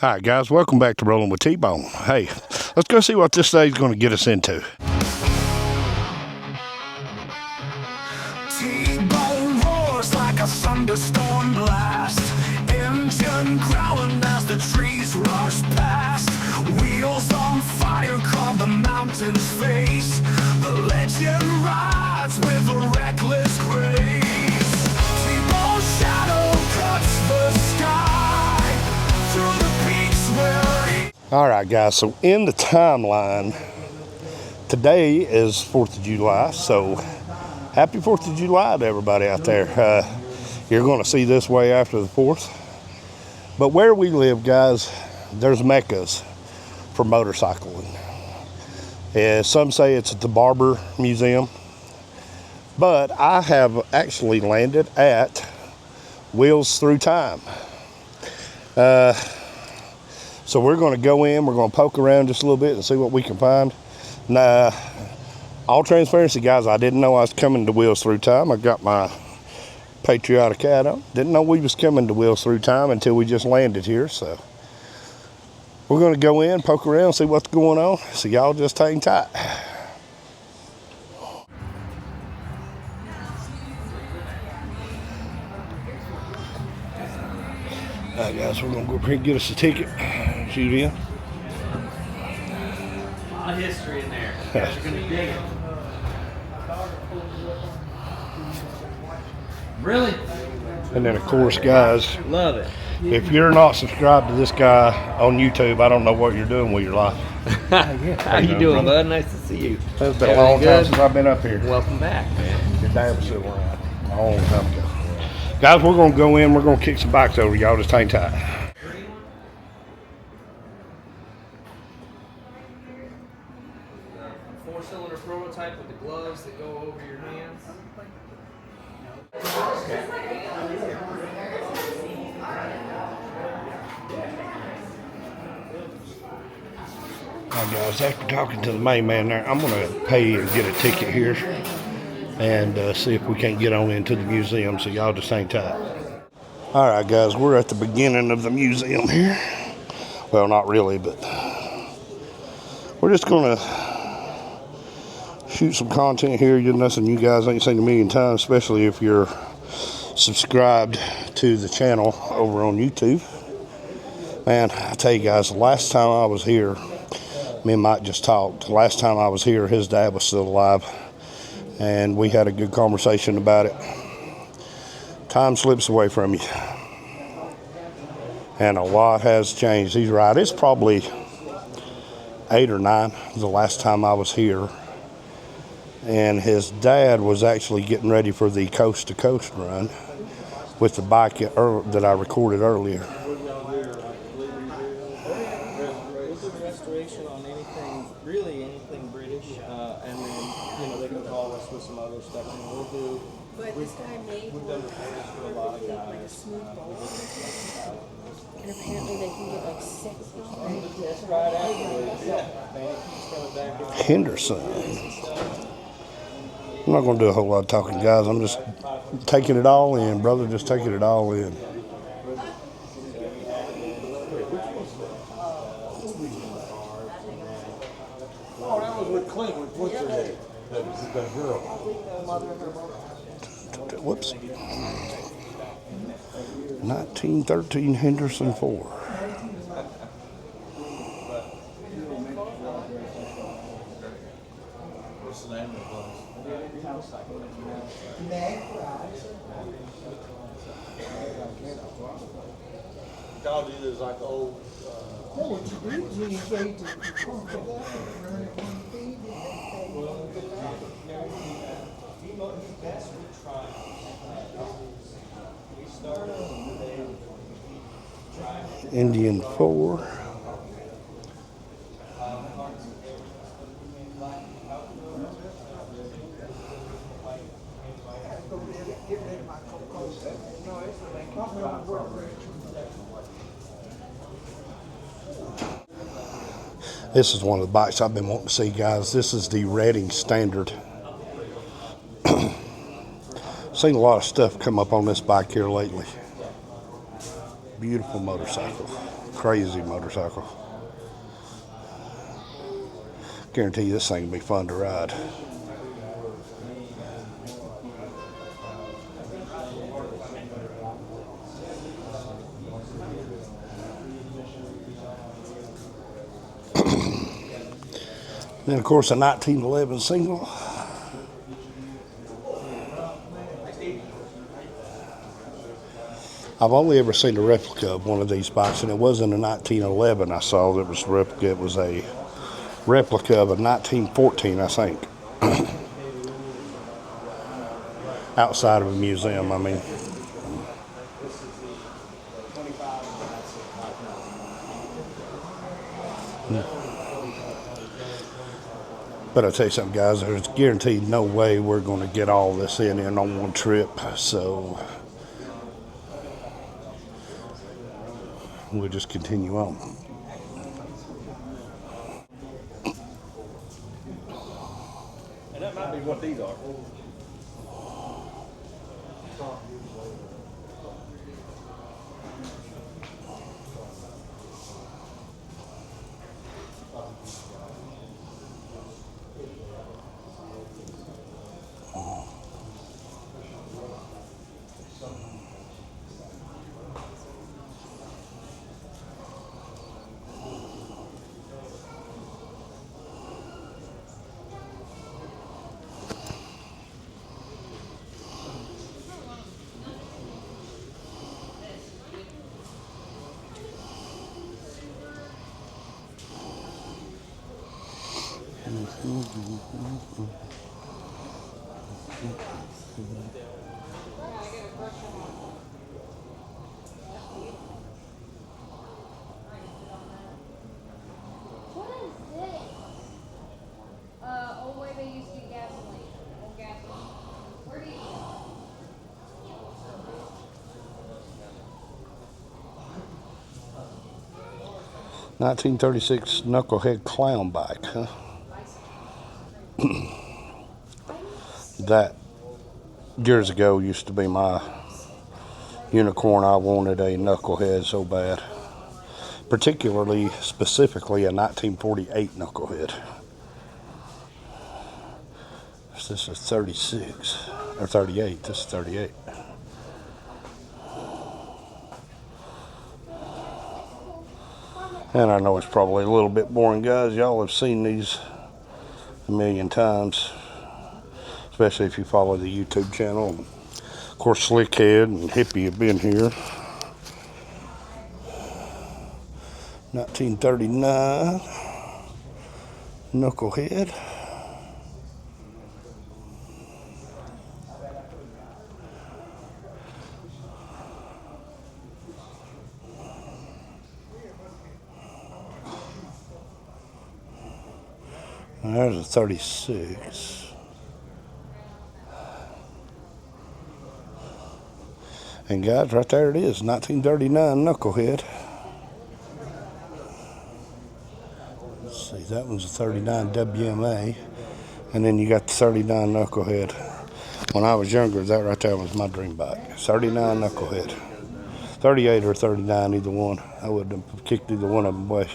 Hi guys, welcome back to Rolling with T-Bone. Hey, let's go see what this day's going to get us into. T-Bone roars like a thunderstorm blast. Engine growling as the trees rush past. Wheels on fire carve the mountain's face. The legend rides with a reckless grace. T-Bone's shadow cuts the sky through the peaks where he... Alright guys, so in the timeline, today is 4th of July, so happy 4th of July to everybody out there. You're going to see this way after the 4th. But where we live, guys, there's meccas for motorcycling. Some say it's at the Barber Museum, but I have actually landed at Wheels Through Time. So we're going to go in, we're going to poke around just a little bit and see what we can find. Now, all transparency, guys, I didn't know I was coming to Wheels Through Time. I got my patriotic hat on. Didn't know we was coming to Wheels Through Time until we just landed here. So we're going to go in, poke around, see what's going on. So y'all just hang tight. All right, guys, we're going to go up here and get us a ticket. Shoot in. A lot of history in there. You guys are going to dig it. Really? And then, of course, guys, Love it. if you're not subscribed to this guy on YouTube, I don't know what you're doing with your life. How you doing, bud? Nice to see you. It's been a long time good? since I've been up here. Welcome back, man. Your dad was still around a long time ago. Guys, we're going to go in. We're going to kick some bikes over. Y'all just hang tight. Four-cylinder prototype with the gloves that go over your hands. All right, guys, after talking to the main man there, I'm going to pay and get a ticket here and see if we can't get on into the museum, so y'all just hang tight. All right, guys, we're at the beginning of the museum here. Well, not really, but we're just going to shoot some content here. You're nothing you guys ain't seen a million times, especially if you're subscribed to the channel over on YouTube. Man, I tell you guys, the last time I was here, me and Mike just talked. The last time I was here, his dad was still alive, and we had a good conversation about it. Time slips away from you, and a lot has changed. He's right. It's probably 8 or 9 the last time I was here, and his dad was actually getting ready for the coast to coast run with the bike that I recorded earlier. Restoration on anything, really anything British, and then they can call us with some other stuff, and we'll do. But this guy made We've done repairs for a lot of like a guys. smooth bowl. And apparently they can get like 6 That's right afterwards. Yeah, man, it keeps coming back. Henderson. I'm not going to do a whole lot of talking, guys. I'm just taking it all in, brother. Just taking it all in. Oh, that was with Clint, with what's her name? That girl. Whoops. 1913 Henderson 4. What's the name of the place? Y'all do this like the old. Indian 4. This is one of the bikes I've been wanting to see, guys. This is the Reading Standard. Seen a lot of stuff come up on this bike here lately. beautiful motorcycle. Crazy motorcycle. Guarantee you this thing will be fun to ride. Then, of course, a 1911 single. I've only ever seen a replica of one of these bikes, and it wasn't a 1911 I saw that was a replica. It was a replica of a 1914, I think. Outside of a museum, I mean. But I'll tell you something, guys, there's guaranteed no way we're going to get all this in on one trip. So we'll just continue on. And that might be what these are. What is this? Old way they used to get gasoline. Old gasoline. Where do you go? 1936 knucklehead clown bike, huh? That years ago used to be my unicorn. I wanted a knucklehead so bad. Particularly, specifically, a 1948 knucklehead. This is 36, or 38, this is 38. And I know it's probably a little bit boring, guys. Y'all have seen these a million times, especially if you follow the YouTube channel. Of course, Slickhead and Hippie have been here. 1939 knucklehead. And there's a 36. And guys, right there it is, 1939 knucklehead. Let's see, that one's a 39 WMA. And then you got the 39 knucklehead. When I was younger, that right there was my dream bike. 39 knucklehead. 38 or 39, either one. I would have kicked either one of them away.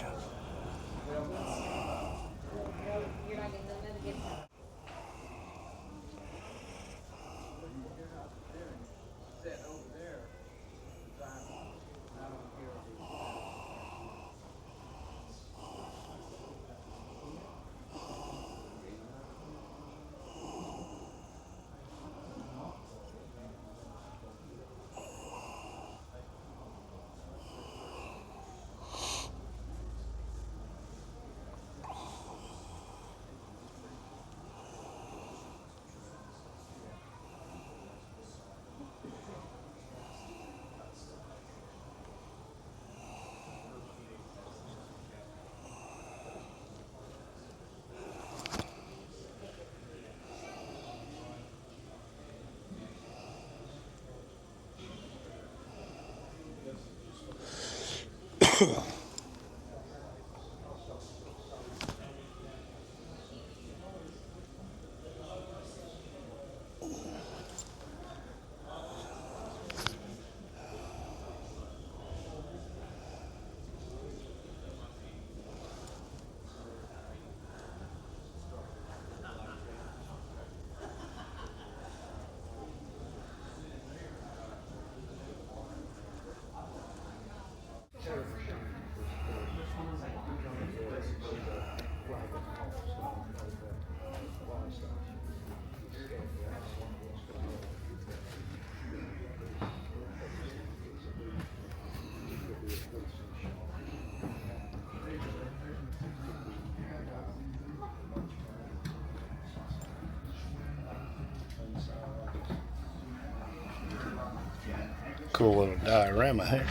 Cool little diorama here.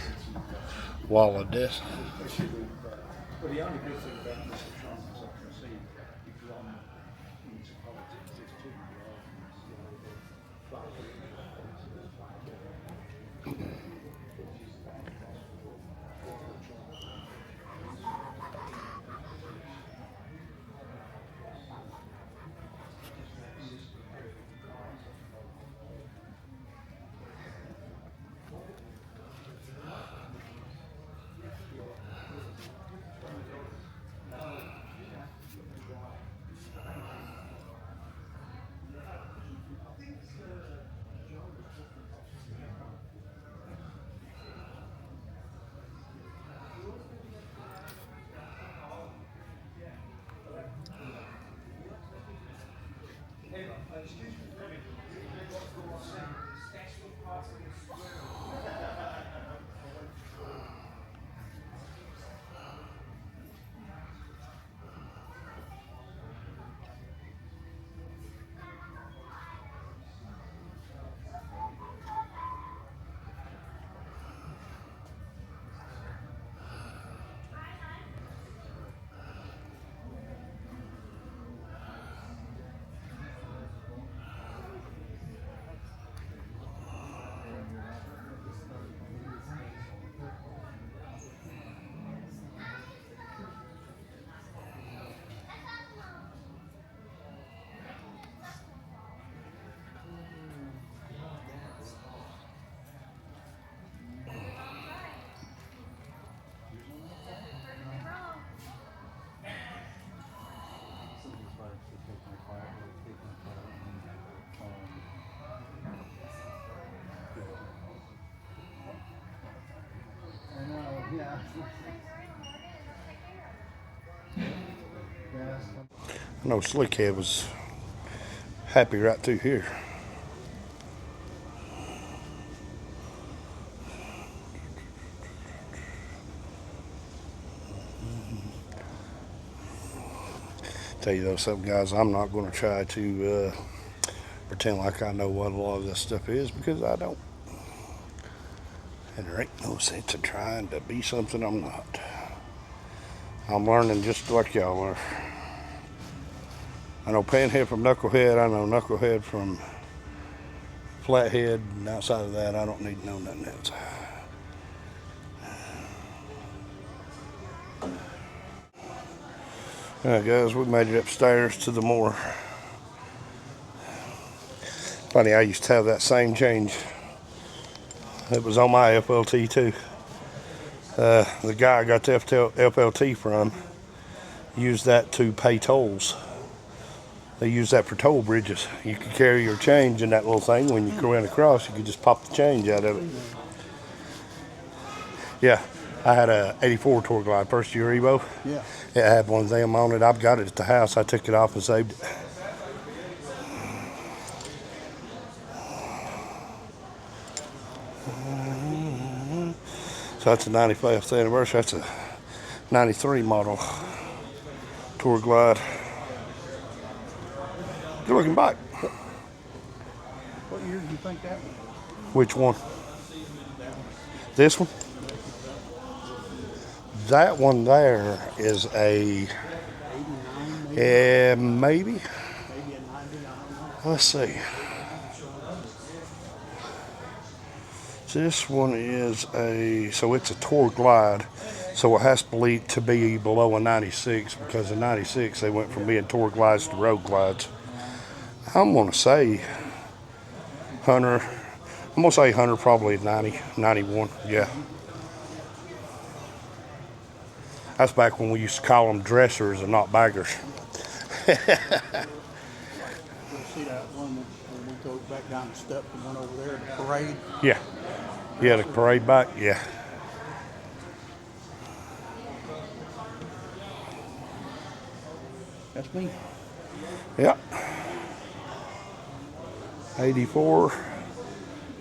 Wall of this. I know Slickhead was happy right through here. Tell you though something, guys, I'm not going to try to pretend like I know what a lot of this stuff is, because I don't. And there ain't no sense in trying to be something I'm not. I'm learning just like y'all are. I know Panhead from Knucklehead. I know Knucklehead from Flathead. And outside of that, I don't need to know nothing else. Alright guys, we made it upstairs to the moor. Funny, I used to have that same change. It was on my FLT too. The guy I got the FLT from used that to pay tolls. They use that for toll bridges. You could carry your change in that little thing. When you went across, you could just pop the change out of it. Yeah, I had a 84 Tour Glide, first year Evo. Yeah. It had one of them on it. I've got it at the house. I took it off and saved it. So that's a 95th anniversary. That's a 93 model Tour Glide. Good looking bike. What year do you think that was? Which one? This one? That one there is a, maybe. Let's see. This one is so it's a Tour Glide, so it has to be below a 96, because in 96 they went from being Tour Glides to Road Glides. I'm gonna say Hunter. I'm gonna say Hunter probably 90, 91. Yeah. That's back when we used to call them dressers and not baggers. You see that one when we go back down the steps and went over there, the parade? Yeah. Yeah, the parade bike. Yeah. That's me. Yeah. 84.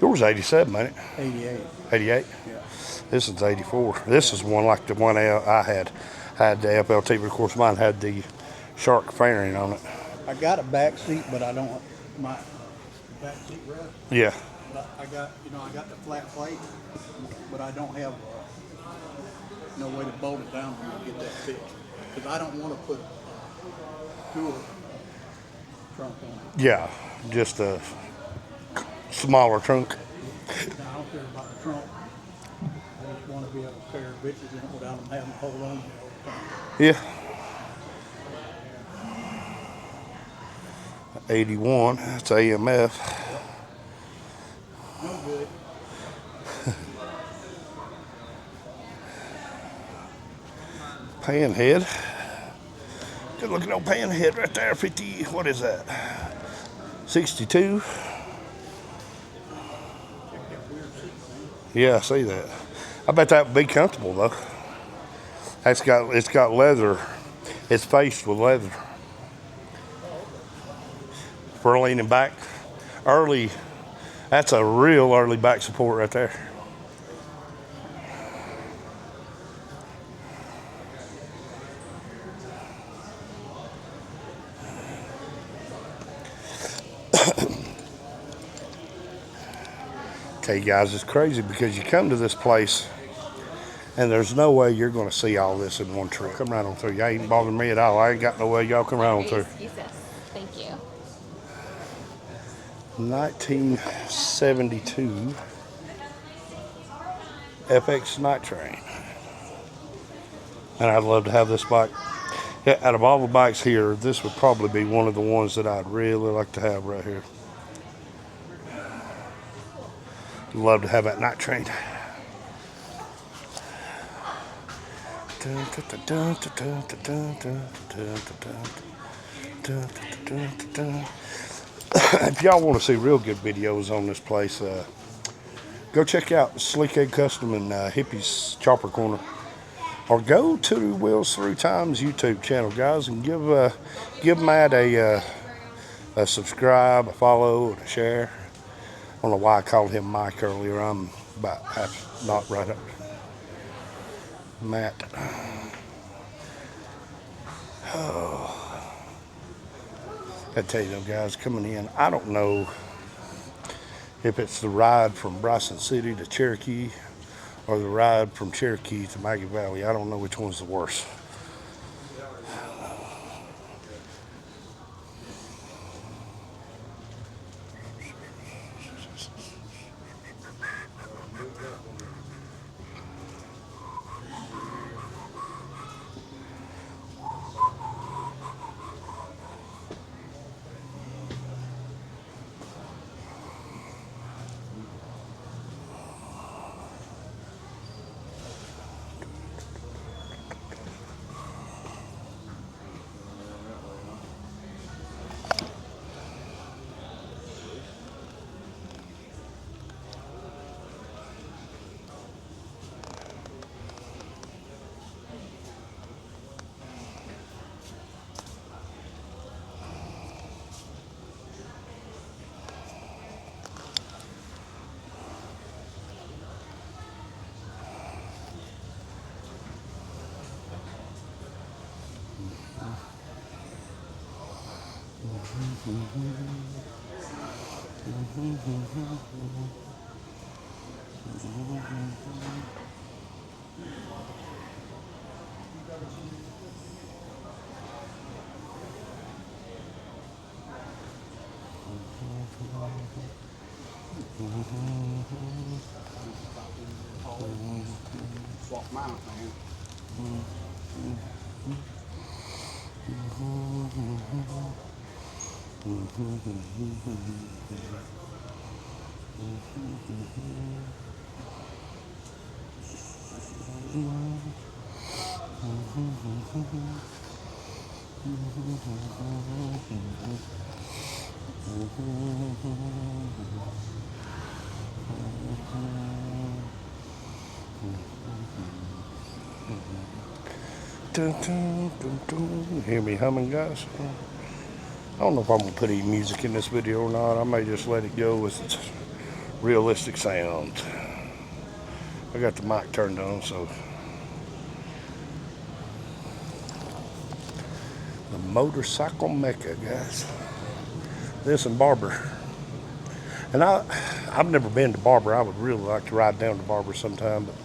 Yours 87, ain't it? 88. 88? Yeah. This is 84. This is one like the one I had the FLT, but of course mine had the shark fairing on it. I got a back seat, but I don't, my back seat rest. Yeah, But I got the flat plate, but I don't have no way to bolt it down when I get that fixed. Because I don't want to put tool trunk on it. Yeah, just a smaller trunk. Now, I don't care about the trunk. I just want to be able to carry bitches in it without them having to hold on to me all the time. Yeah. 81, that's AMF. No good. Pan head. Good looking old pan head right there. 50, what is that? 62. Yeah, I see that. I bet that would be comfortable though. It's got leather. It's faced with leather. For leaning back. Early, that's a real early back support right there. Tell you guys, it's crazy because you come to this place and there's no way you're going to see all this in one trip. Come right on through. Y'all ain't bothering me at all. I ain't got no way. Y'all come right on through. Thank you. 1972 FX Night Train. And I'd love to have this bike. Yeah, out of all the bikes here, this would probably be one of the ones that I'd really like to have right here. Love to have that night train. If y'all want to see real good videos on this place, go check out Slick Egg Custom and Hippie's Chopper Corner. Or go to Wheels Through Time's YouTube channel, guys, and give Matt a subscribe, a follow, and a share. I don't know why I called him Mike earlier. I'm about half not right up. Matt. Oh. I tell you though, guys, coming in, I don't know if it's the ride from Bryson City to Cherokee or the ride from Cherokee to Maggie Valley. I don't know which one's the worst. Swap mine, man. Dun, dun, dun, dun. Hear me humming, guys? I don't know if I'm going to put any music in this video or not. I may just let it go with its realistic sounds. I got the mic turned on, so. The motorcycle mecca, guys. This and Barber. And I've never been to Barber. I would really like to ride down to Barber sometime, but.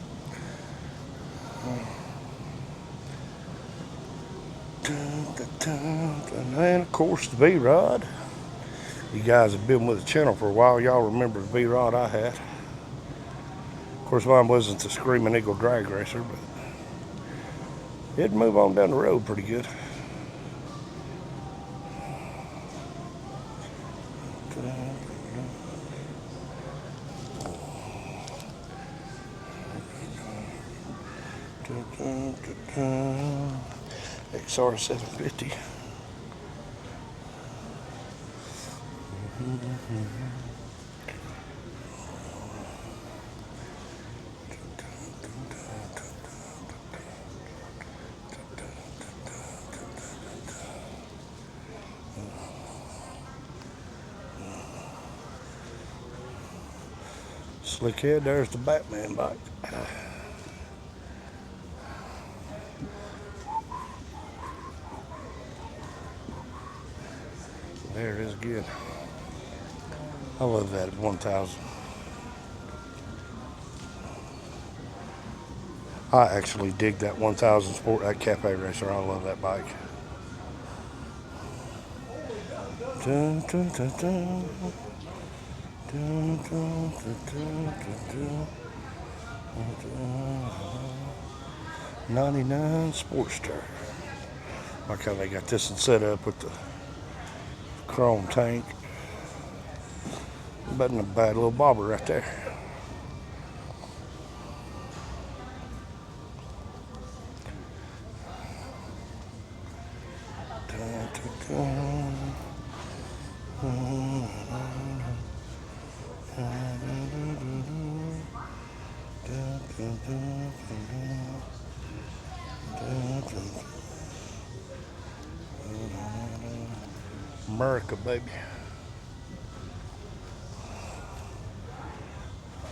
And of course the V-Rod. You guys have been with the channel for a while. Y'all remember the V-Rod I had. Of course mine wasn't the Screaming Eagle drag racer, but it'd move on down the road pretty good. XR 750. Slick head, there's the Batman bike. There it is again. I love that at 1000. I actually dig that 1000 Sport, that Cafe Racer. I love that bike. Dun, dun, dun, dun. Dun, dun, dun, dun, dun, dun. 99 Sportster. Like how they got this one set up with the chrome tank. Wasn't a bad little bobber right there. Dun, dun, dun. America, baby.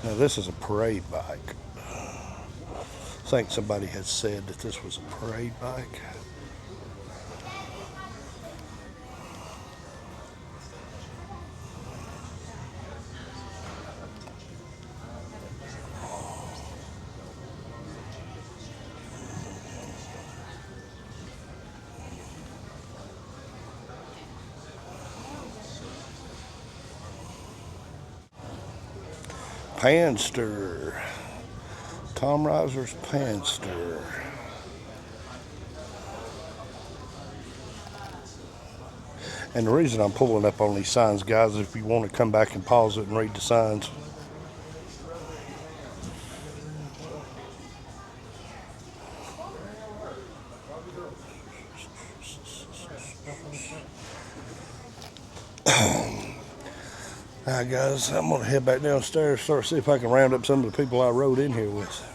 Now this is a parade bike. I think somebody had said that this was a parade bike. Panster. Tom Reiser's Panster. And the reason I'm pulling up on these signs, guys, if you want to come back and pause it and read the signs. Alright guys, I'm going to head back downstairs, start to see if I can round up some of the people I rode in here with.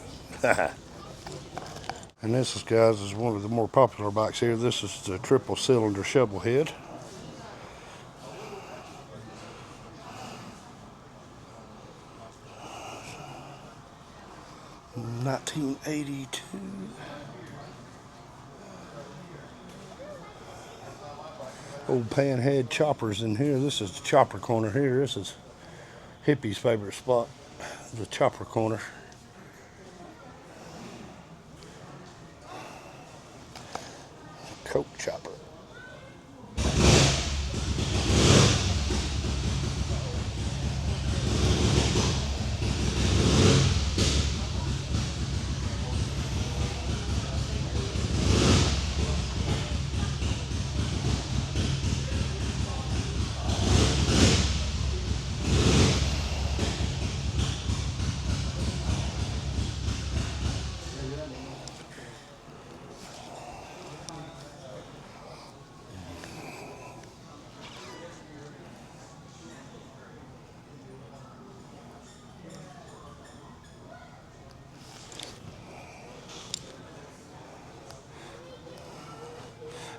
And this is, guys, is one of the more popular bikes here. This is the triple cylinder shovel head. $1982. Old panhead choppers in here. This is the chopper corner here. This is Hippie's favorite spot, the chopper corner. Coke chopper.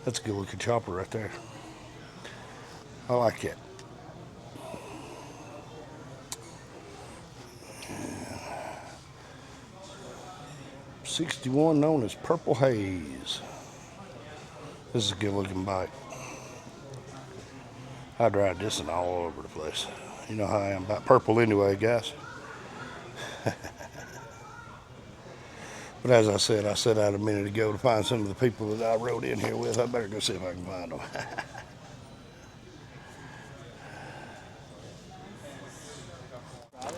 That's a good looking chopper right there. I like it. '61, known as Purple Haze. This is a good looking bike. I'd ride this one all over the place. You know how I am about purple anyway, guys. But as I said, I set out a minute ago to find some of the people that I rode in here with. I better go see if I can find them.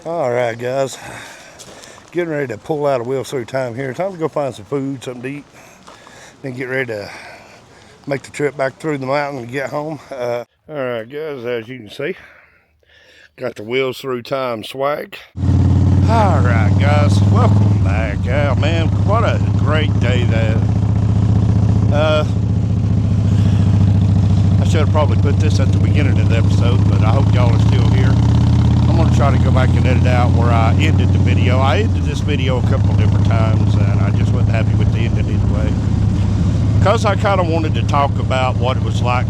All right, guys. Getting ready to pull out of Wheels Through Time here. Time to go find some food, something to eat. Then get ready to make the trip back through the mountain and get home. All right, guys, as you can see, got the Wheels Through Time swag. All right, guys, welcome back. Oh, man, what a great day that. I should have probably put this at the beginning of the episode, but I hope y'all are still here. I'm going to try to go back and edit out where I ended the video. I ended this video a couple different times, and I just wasn't happy with the ending either way. Because I kind of wanted to talk about what it was like,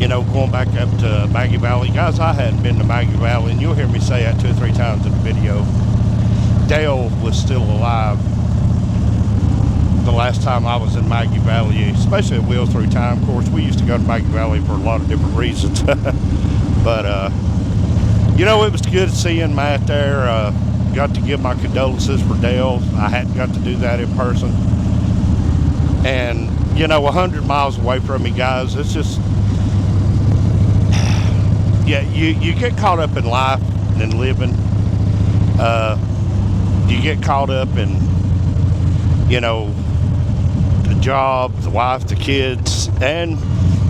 you know, going back up to Maggie Valley. Guys, I hadn't been to Maggie Valley, and you'll hear me say that 2 or 3 times in the video. Dale was still alive the last time I was in Maggie Valley, especially at Wheels Through Time. Of course, we used to go to Maggie Valley for a lot of different reasons. But, you know, it was good seeing Matt there. Got to give my condolences for Dale. I hadn't got to do that in person. And, you know, 100 miles away from me, guys, it's just... Yeah, you get caught up in life and living. You get caught up in, you know, the job, the wife, the kids, and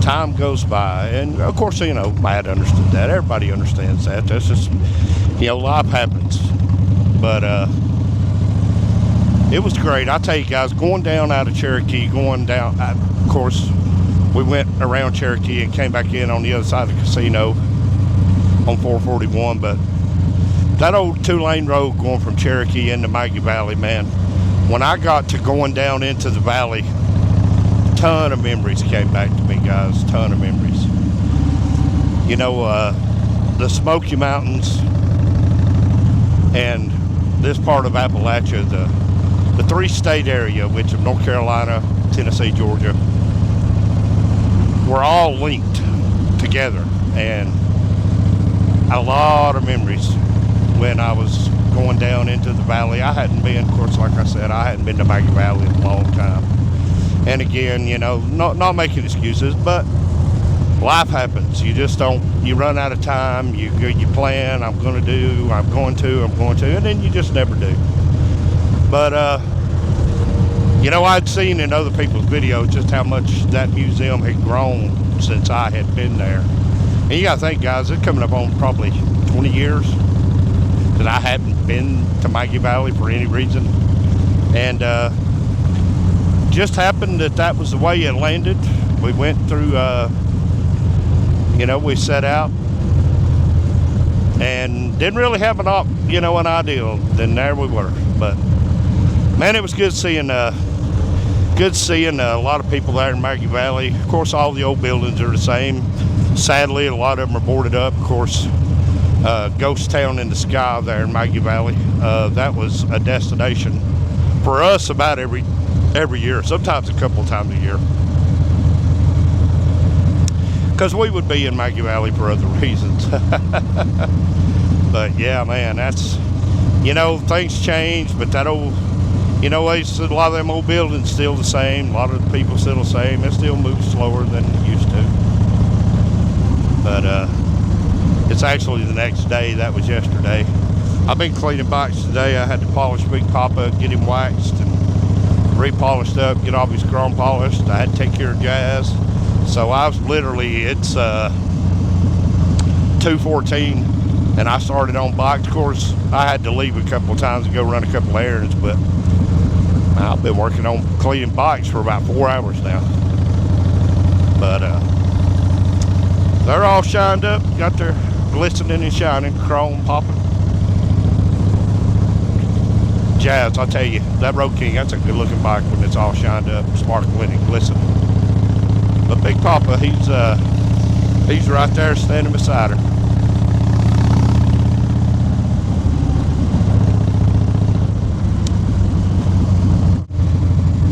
time goes by. And, of course, you know, Matt understood that. Everybody understands that. That's just, you know, life happens. But it was great. I tell you guys, going down out of Cherokee, going down, of course, we went around Cherokee and came back in on the other side of the casino on 441, but that old 2-lane road going from Cherokee into Maggie Valley, man, when I got to going down into the valley, a ton of memories came back to me, guys, ton of memories. You know, the Smoky Mountains and this part of Appalachia, the 3-state area, which of North Carolina, Tennessee, Georgia, were all linked together, and a lot of memories when I was going down into the valley. I hadn't been, of course, like I said, I hadn't been to Maggie Valley in a long time. And again, you know, not making excuses, but life happens. You just don't, you run out of time, you plan, I'm going to, and then you just never do. But, you know, I'd seen in other people's videos just how much that museum had grown since I had been there. And you gotta think, guys, it's coming up on probably 20 years that I hadn't been to Maggie Valley for any reason. And just happened that was the way it landed. We went through, you know, we set out and didn't really have an idea. Then there we were. But man, it was good seeing a lot of people there in Maggie Valley. Of course, all the old buildings are the same. Sadly, a lot of them are boarded up. Of course, ghost town in the sky there in Maggie Valley. That was a destination for us about every year, sometimes a couple of times a year. Because we would be in Maggie Valley for other reasons. But yeah, man, that's, you know, things change, but that old, you know, a lot of them old buildings still the same. A lot of the people still the same. It still moves slower than it used to. But it's actually the next day. That was yesterday. I've been cleaning bikes today. I had to polish Big Papa, get him waxed and repolished up, get all his chrome polished. I had to take care of Jazz. So I was literally, it's 2:14 and I started on bikes. Of course, I had to leave a couple of times to go run a couple of errands, but I've been working on cleaning bikes for about 4 hours now. But they're all shined up, got their glistening and shining, chrome popping. Jazz, I'll tell you, that Road King, that's a good looking bike when it's all shined up, sparkling and glistening. But Big Papa, he's right there standing beside her.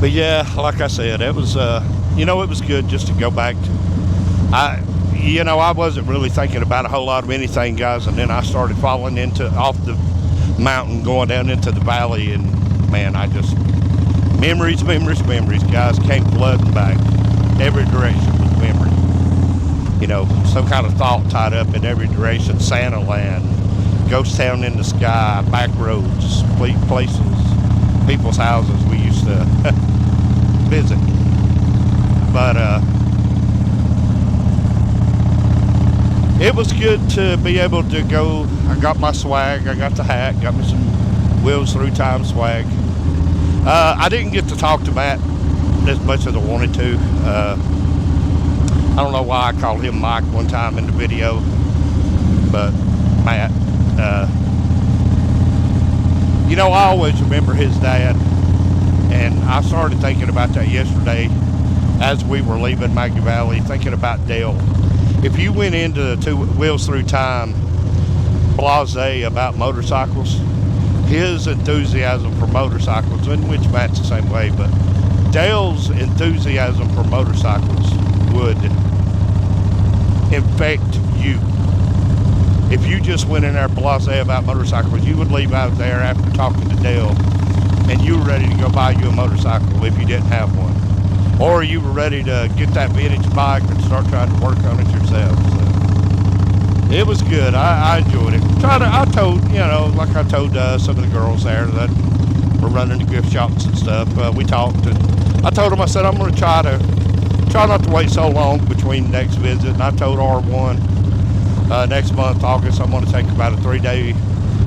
But yeah, like I said, it was, you know, it was good just to go back to, you know, I wasn't really thinking about a whole lot of anything, guys, and then I started falling off the mountain, going down into the valley, and man, I just, memories, guys, came flooding back. Every direction was memory. You know, some kind of thought tied up in every direction. Santa Land, ghost town in the sky, back roads, places, people's houses we used to visit. But it was good to be able to go. I got my swag, I got the hat, got me some Wheels Through Time swag. I didn't get to talk to Matt as much as I wanted to. I don't know why I called him Mike one time in the video, but Matt, you know, I always remember his dad, and I started thinking about that yesterday as we were leaving Maggie Valley, thinking about Dale. If you went into Wheels Through Time blasé about motorcycles, his enthusiasm for motorcycles, in which Matt's the same way, but Dale's enthusiasm for motorcycles would infect you. If you just went in there blasé about motorcycles, you would leave out there after talking to Dale and you were ready to go buy you a motorcycle if you didn't have one. Or you were ready to get that vintage bike and start trying to work on it yourself. So it was good. I enjoyed it. I told, you know, like I told some of the girls there that were running the gift shops and stuff, we talked, and I told them, I said, I'm going to try not to wait so long between the next visit. And I told R1 next month, August, I'm going to take about a 3-day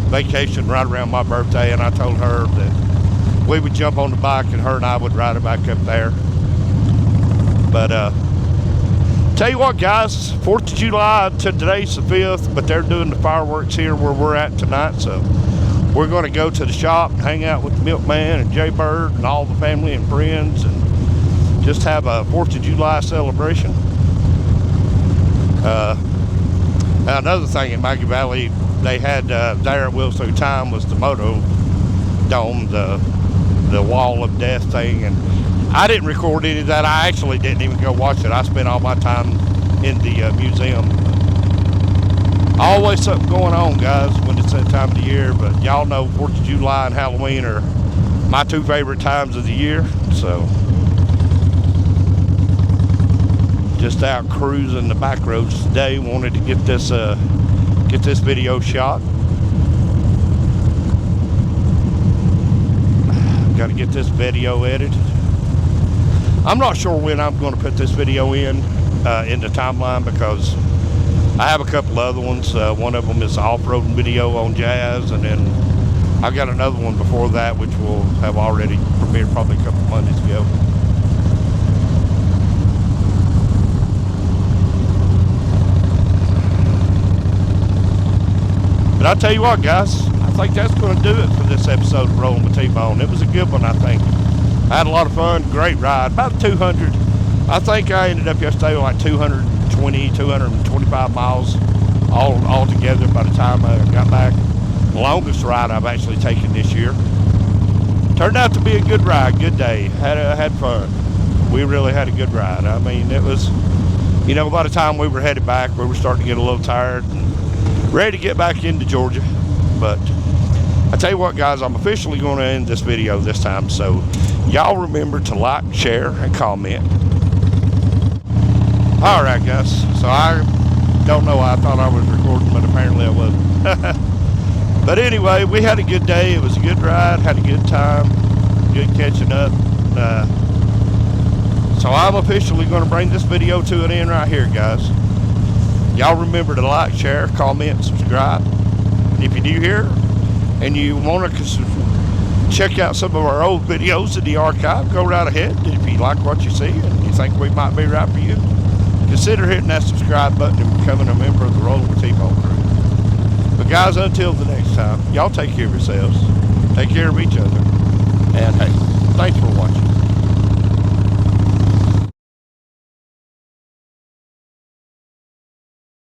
vacation right around my birthday, and I told her that we would jump on the bike and her and I would ride it back up there. But tell you what, guys, 4th of July to today's the 5th, but they're doing the fireworks here where we're at tonight, so we're going to go to the shop and hang out with the milkman and Jay Bird and all the family and friends and just have a 4th of July celebration. Another thing in Maggie Valley, they had there at Wheels Through Time was the Moto Dome, the Wall of Death thing, and I didn't record any of that. I actually didn't even go watch it. I spent all my time in the museum. Always something going on, guys, when it's that time of the year, but y'all know 4th of July and Halloween are my 2 favorite times of the year, so just out cruising the back roads today. Wanted to get this video shot. Got to get this video edited. I'm not sure when I'm going to put this video in the timeline, because I have a couple other ones. One of them is an off-roading video on Jazz, and then I got another one before that which will have already premiered probably a couple Mondays ago. But I'll tell you what, guys, I think that's going to do it for this episode of Rolling with T-Bone. It was a good one, I think. I had a lot of fun, great ride, about 200. I think I ended up yesterday with like 225 miles all together by the time I got back. The longest ride I've actually taken this year. Turned out to be a good ride, good day. Had fun. We really had a good ride. I mean, it was, you know, by the time we were headed back, we were starting to get a little tired and ready to get back into Georgia. But I tell you what, guys, I'm officially going to end this video this time, so y'all remember to like, share, and comment. All right, guys, so I don't know why I thought I was recording, but apparently I wasn't. But anyway, we had a good day. It was a good ride, had a good time, good catching up. So I'm officially going to bring this video to an end right here, guys. Y'all remember to like, share, comment, subscribe. And if you're new here and you want to check out some of our old videos in the archive, go right ahead. If you like what you see and you think we might be right for you, consider hitting that subscribe button and becoming a member of the Rolling with T-Bone crew. But guys, until the next time, y'all take care of yourselves, take care of each other, and hey, thanks for watching.